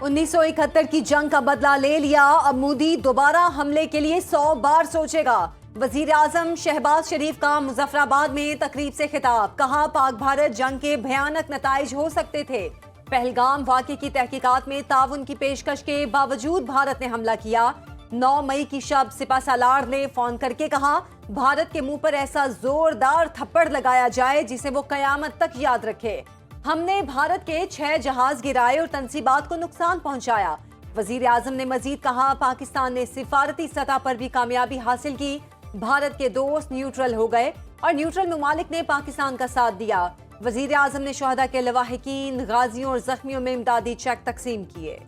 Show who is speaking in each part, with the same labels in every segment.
Speaker 1: 1971 کی جنگ کا بدلہ لے لیا، اب مودی دوبارہ حملے کے لیے 100 بار سوچے گا۔ وزیر اعظم شہباز شریف کا مظفر آباد میں تقریب سے خطاب، کہا پاک بھارت جنگ کے بھیانک نتائج ہو سکتے تھے۔ پہلگام واقعے کی تحقیقات میں تعاون کی پیشکش کے باوجود بھارت نے حملہ کیا۔ 9 مئی کی شب سپہ سالار نے فون کر کے کہا بھارت کے منہ پر ایسا زوردار تھپڑ لگایا جائے جسے وہ قیامت تک یاد رکھے۔ ہم نے بھارت کے 6 جہاز گرائے اور تنصیبات کو نقصان پہنچایا۔ وزیر اعظم نے مزید کہا پاکستان نے سفارتی سطح پر بھی کامیابی حاصل کی، بھارت کے دوست نیوٹرل ہو گئے اور نیوٹرل ممالک نے پاکستان کا ساتھ دیا۔ وزیر اعظم نے شہداء کے لواحقین، غازیوں اور زخمیوں میں امدادی چیک تقسیم کیے۔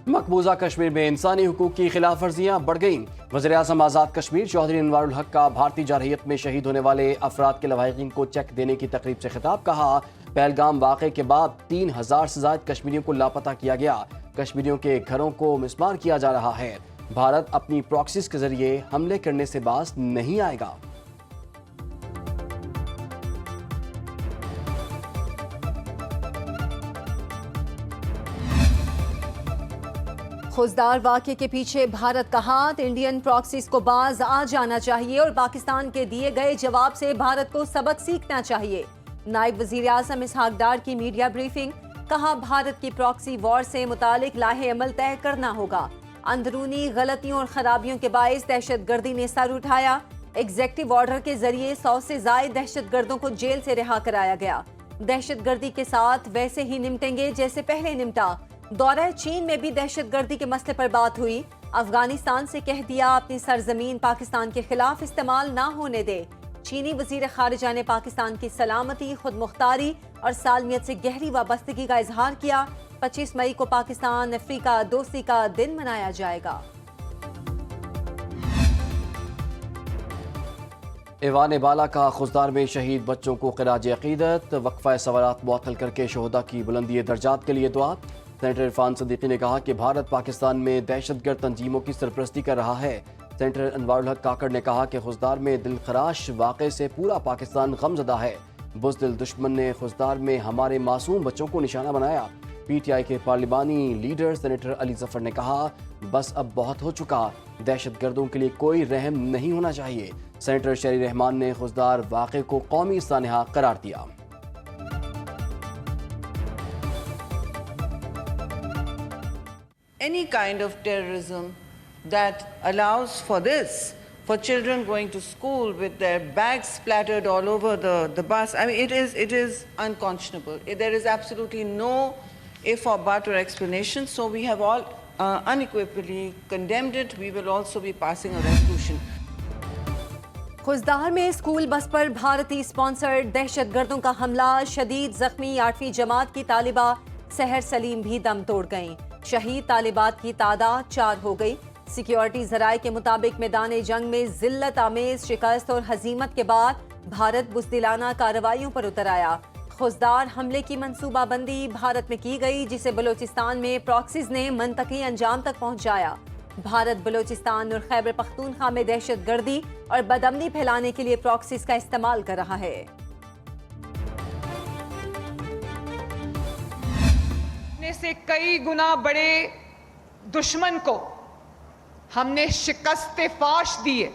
Speaker 2: مقبوضہ کشمیر میں انسانی حقوق کی خلاف ورزیاں بڑھ گئیں۔ وزیر اعظم آزاد کشمیر چودھری انوار الحق کا بھارتی جارحیت میں شہید ہونے والے افراد کے لواحقین کو چیک دینے کی تقریب سے خطاب، کہا پہلگام واقعے کے بعد 3000 سے زائد کشمیریوں کو لاپتہ کیا گیا، کشمیریوں کے گھروں کو مسمار کیا جا رہا ہے۔ بھارت اپنی پراکسیز کے ذریعے حملے کرنے سے باز نہیں آئے گا۔
Speaker 1: خوزدار واقعے کے پیچھے بھارت کا ہاتھ، انڈین پراکسیز کو باز آ جانا چاہیے اور پاکستان کے دیے گئے جواب سے بھارت کو سبق سیکھنا چاہیے۔ نائب وزیر اعظم اسحاق ڈار کی میڈیا بریفنگ، کہا بھارت کی پراکسی وار سے متعلق لائحہ عمل طے کرنا ہوگا۔ اندرونی غلطیوں اور خرابیوں کے باعث دہشت گردی نے سر اٹھایا، ایگزیکٹو آرڈر کے ذریعے 100 سے زائد دہشت گردوں کو جیل سے رہا کرایا گیا۔ دہشت گردی کے ساتھ ویسے ہی نمٹیں گے جیسے پہلے نمٹا۔ دورہ چین میں بھی دہشت گردی کے مسئلے پر بات ہوئی، افغانستان سے کہہ دیا اپنی سرزمین پاکستان کے خلاف استعمال نہ ہونے دے۔ چینی وزیر خارجہ نے پاکستان کی سلامتی، خود مختاری اور سالمیت سے گہری وابستگی کا اظہار کیا۔ 25 مئی کو پاکستان افریقہ دوستی کا دن منایا جائے گا۔
Speaker 2: ایوان بالا کا خوزدار میں شہید بچوں کو خراج عقیدت، وقفہ سوالات معطل کر کے شہداء کی بلندی درجات کے لیے دعا۔ سینیٹر عرفان صدیقی نے کہا کہ بھارت پاکستان میں دہشت گرد تنظیموں کی سرپرستی کر رہا ہے۔ سینیٹر انوار الحق کاکڑ نے کہا کہ خوزدار میں دلخراش واقعے سے پورا پاکستان غمزدہ ہے۔ بزدل دشمن نے خوزدار میں ہمارے معصوم بچوں کو نشانہ بنایا۔ پی ٹی آئی کے پارلیمانی لیڈر سینیٹر علی ظفر نے کہا بس اب بہت ہو چکا، دہشت گردوں کے لیے کوئی رحم نہیں ہونا چاہیے۔ سینیٹر شہری رحمان نے خوزدار واقعے کو قومی سانحہ قرار دیا۔
Speaker 3: Any kind of terrorism that allows for this, for children going to school with their bags splattered all over the bus, I mean, it is unconscionable. There is absolutely no if or but or explanation. So we have all unequivocally condemned it. We will also be passing a resolution.
Speaker 1: خوزدار میں school bus پر بھارتی sponsored دہشت گردوں کا حملہ، شدید زخمی 8ویں جماعت کی طالبہ سحر سلیم بھی دم توڑ گئیں۔ شہید طالبات کی تعداد 4 ہو گئی۔ سیکیورٹی ذرائع کے مطابق میدان جنگ میں ذلت آمیز شکست اور ہزیمت کے بعد بھارت بزدلانہ کارروائیوں پر اتر آیا۔ خوزدار حملے کی منصوبہ بندی بھارت میں کی گئی جسے بلوچستان میں پراکسیز نے منطقی انجام تک پہنچایا۔ بھارت بلوچستان اور خیبر پختونخوا میں دہشت گردی اور بدامنی پھیلانے کے لیے پراکسیز کا استعمال کر رہا ہے۔
Speaker 4: سے کئی گنا بڑے دشمن کو ہم نے شکست فاش دیے،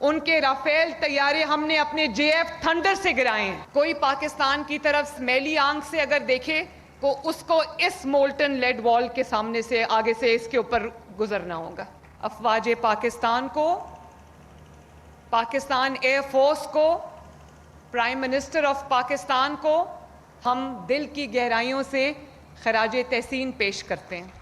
Speaker 4: ان کے رافیل طیارے ہم نے اپنے جے ایف تھنڈر سے گرائے ہیں۔ کوئی پاکستان کی طرف میلی آنکھ سے اگر دیکھے تو اس کو اس مولٹن لیڈ وال کے سامنے سے آگے سے اس کے اوپر گزرنا ہوگا۔ افواج پاکستان کو، پاکستان ایئر فورس کو، پرائم منسٹر آف پاکستان کو ہم دل کی گہرائیوں سے خراج تحسین پیش کرتے ہیں۔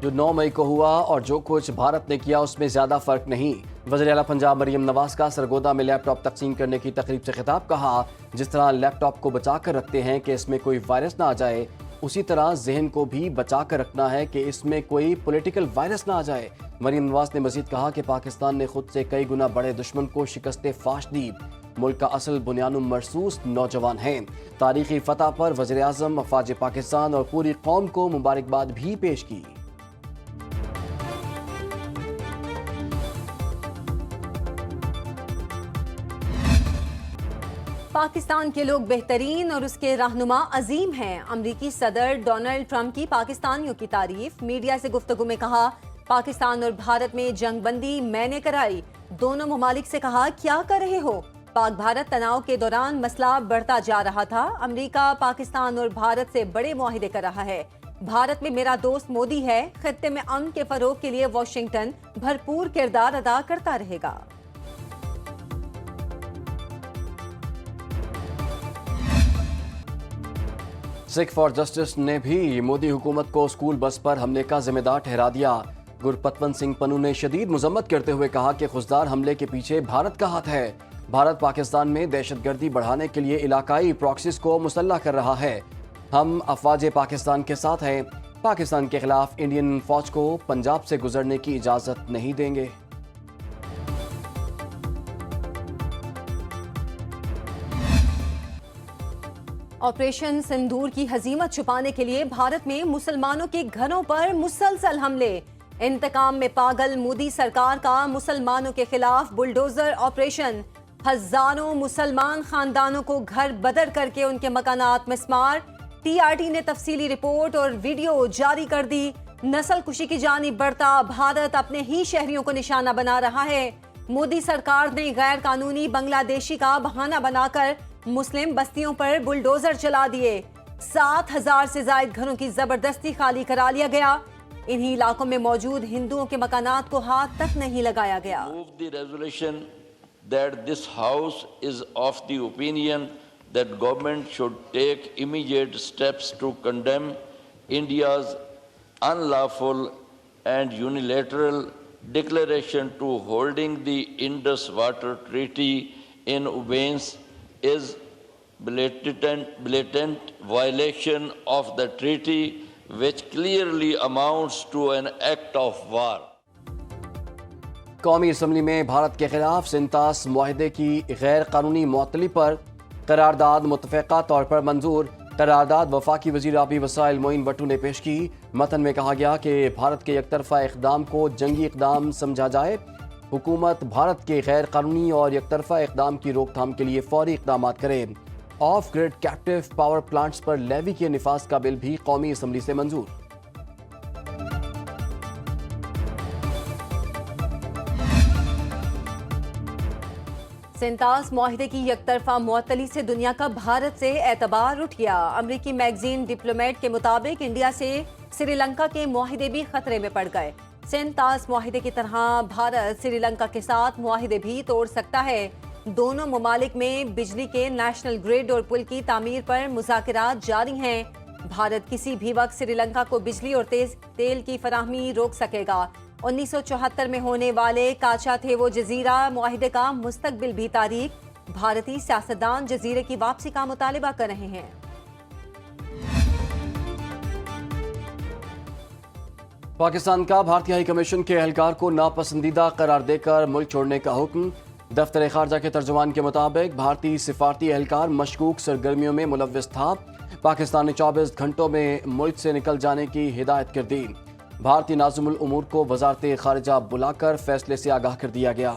Speaker 2: جو 9 مئی کو ہوا اور جو کچھ بھارت نے کیا اس میں زیادہ فرق نہیں۔ وزیر اعلیٰ پنجاب مریم نواز کا سرگودا میں لیپ ٹاپ تقسیم کرنے کی تقریب سے خطاب، کہا جس طرح لیپ ٹاپ کو بچا کر رکھتے ہیں کہ اس میں کوئی وائرس نہ آ جائے، اسی طرح ذہن کو بھی بچا کر رکھنا ہے کہ اس میں کوئی پولیٹیکل وائرس نہ آ جائے۔ مریم نواز نے مزید کہا کہ پاکستان نے خود سے کئی گنا بڑے دشمن کو شکست فاش دی۔ ملک کا اصل بنیان مرصوص نوجوان ہیں۔ تاریخی فتح پر وزیر اعظم افواج پاکستان اور پوری قوم کو مبارکباد بھی پیش کی۔
Speaker 1: پاکستان کے لوگ بہترین اور اس کے رہنما عظیم ہیں. امریکی صدر ڈونلڈ ٹرمپ کی پاکستانیوں کی تعریف. میڈیا سے گفتگو میں کہا پاکستان اور بھارت میں جنگ بندی میں نے کرائی. دونوں ممالک سے کہا کیا کر رہے ہو. پاک بھارت تناؤ کے دوران مسئلہ بڑھتا جا رہا تھا. امریکہ پاکستان اور بھارت سے بڑے معاہدے کر رہا ہے. بھارت میں میرا دوست مودی ہے. خطے میں امن کے فروغ کے لیے واشنگٹن بھرپور کردار ادا کرتا رہے گا.
Speaker 2: سکھ فار جسٹس نے بھی مودی حکومت کو اسکول بس پر حملے کا ذمہ دار ٹھہرا دیا. گرپتون سنگھ پنو نے شدید مذمت کرتے ہوئے کہا کہ خوددار حملے کے پیچھے بھارت کا ہاتھ ہے. بھارت پاکستان میں دہشت گردی بڑھانے کے لیے علاقائی پراکسیز کو مسلح کر رہا ہے. ہم افواج پاکستان کے ساتھ ہیں. پاکستان کے خلاف انڈین فوج کو پنجاب سے گزرنے کی اجازت نہیں دیں گے.
Speaker 1: آپریشن سندور کی ہزیمت چھپانے کے لیے بھارت میں مسلمانوں کے گھروں پر مسلسل حملے. انتقام میں پاگل مودی سرکار کا مسلمانوں کے خلاف بلڈوزر آپریشن. ہزاروں مسلمان خاندانوں کو گھر بدر کر کے ان کے مکانات مسمار. ٹی آر ٹی نے تفصیلی رپورٹ اور ویڈیو جاری کر دی. نسل کشی کی جانب بڑھتا بھارت اپنے ہی شہریوں کو نشانہ بنا رہا ہے. مودی سرکار نے غیر قانونی بنگلہ دیشی کا بہانہ بنا کر مسلم بستیوں پر بلڈوزر چلا دیے. 7,000 سے زائد گھروں کی زبردستی خالی کرا لیا گیا. انہی علاقوں میں موجود ہندوؤں کے مکانات کو ہاتھ تک نہیں لگایا گیا.
Speaker 5: Move the resolution that this House is of the opinion that government should take immediate steps to condemn India's unlawful and unilateral declaration to holding the Indus Water Treaty in abeyance is blatant violation of the treaty which clearly amounts to an act of war.
Speaker 2: قومی assembly میں بھارت کے خلاف سنتاس معاہدے کی غیر قانونی معطلی پر قرارداد متفقہ طور پر منظور. قرارداد وفاقی وزیر آبی وسائل معین بٹو نے پیش کی. متن میں کہا گیا کہ بھارت کے یک طرفہ اقدام کو جنگی اقدام سمجھا جائے. حکومت بھارت کے غیر قانونی اور یک طرفہ اقدام کی روک تھام کے لیے فوری اقدامات کرے. Off grade captive power plants پر لیوی کے نفاذ کا بل بھی قومی اسمبلی سے منظور.
Speaker 1: سنتاس معاہدے کی یک طرفہ معطلی سے دنیا کا بھارت سے اعتبار اٹھ گیا. امریکی میگزین ڈپلومیٹ کے مطابق انڈیا سے سری لنکا کے معاہدے بھی خطرے میں پڑ گئے. سنتاس معاہدے کی طرح بھارت سری لنکا کے ساتھ معاہدے بھی توڑ سکتا ہے. دونوں ممالک میں بجلی کے نیشنل گرڈ اور پل کی تعمیر پر مذاکرات جاری ہیں. بھارت کسی بھی وقت سری لنکا کو بجلی اور تیل کی فراہمی روک سکے گا. 1974 میں ہونے والے کاچا تھے وہ جزیرہ معاہدے کا مستقبل بھی تاریخ. بھارتی سیاستدان جزیرے کی واپسی کا مطالبہ کر رہے ہیں.
Speaker 2: پاکستان کا بھارتی ہائی کمیشن کے اہلکار کو ناپسندیدہ قرار دے کر ملک چھوڑنے کا حکم. دفتر خارجہ کے ترجمان کے مطابق بھارتی سفارتی اہلکار مشکوک سرگرمیوں میں ملوث تھا. پاکستان نے 24 گھنٹوں میں ملک سے نکل جانے کی ہدایت کر دی. بھارتی ناظم الامور کو وزارت خارجہ بلا کر فیصلے سے آگاہ کر دیا گیا.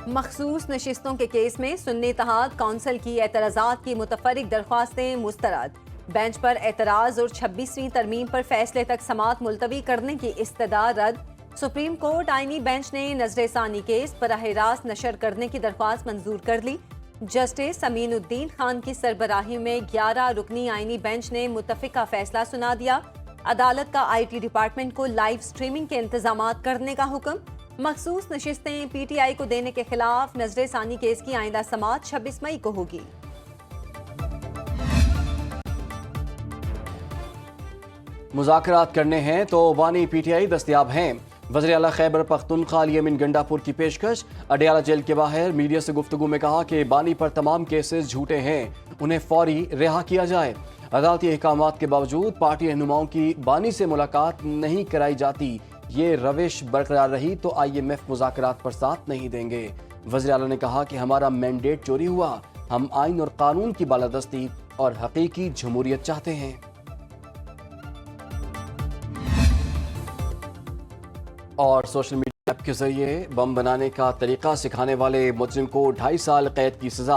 Speaker 1: مخصوص نشستوں کے کیس میں سنی اتحاد کونسل کی اعتراضات کی متفرق درخواستیں مسترد. بینچ پر اعتراض اور 26ویں ترمیم پر فیصلے تک سماعت ملتوی کرنے کی استدعا رد. سپریم کورٹ آئینی بینچ نے نظر ثانی کیس براہ راست نشر کرنے کی درخواست منظور کر لی. جسٹس امین الدین خان کی سربراہی میں 11 رکنی آئینی بینچ نے متفقہ فیصلہ سنا دیا. عدالت کا آئی ٹی ڈپارٹمنٹ کو لائیو سٹریمنگ کے انتظامات کرنے کا حکم. مخصوص نشستیں پی ٹی آئی کو دینے کے خلاف نظر ثانی کیس کی آئندہ سماعت 26 مئی کو ہوگی.
Speaker 2: مذاکرات کرنے ہیں تو بانی پی ٹی آئی دستیاب ہیں. وزیر اعلیٰ خیبر پختونخوا علی امین گنڈاپور کی پیشکش. اڈیالہ جیل کے باہر میڈیا سے گفتگو میں کہا کہ بانی پر تمام کیسز جھوٹے ہیں, انہیں فوری رہا کیا جائے. عدالتی احکامات کے باوجود پارٹی رہنماؤں کی بانی سے ملاقات نہیں کرائی جاتی. یہ روش برقرار رہی تو آئی ایم ایف مذاکرات پر ساتھ نہیں دیں گے. وزیر اعلیٰ نے کہا کہ ہمارا مینڈیٹ چوری ہوا. ہم آئین اور قانون کی بالادستی اور حقیقی جمہوریت چاہتے ہیں. اور سوشل میڈیا ایپ کے ذریعے بم بنانے کا طریقہ سکھانے والے مجرم کو 2.5 سال قید کی سزا۔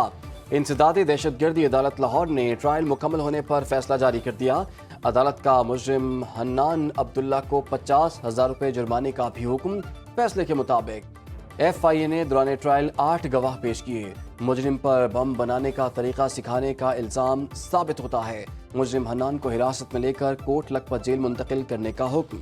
Speaker 2: انسدادی دہشت گردی عدالت لاہور نے ٹرائل مکمل ہونے پر فیصلہ جاری کر دیا۔ عدالت کا مجرم حنان عبداللہ کو 50,000 روپے جرمانے کا بھی حکم۔ فیصلے کے مطابق FIA نے دوران ٹرائل 8 گواہ پیش کیے۔ مجرم پر بم بنانے کا طریقہ سکھانے کا الزام ثابت ہوتا ہے۔ مجرم حنان کو حراست میں لے کر کوٹ لکھپت جیل منتقل کرنے کا حکم۔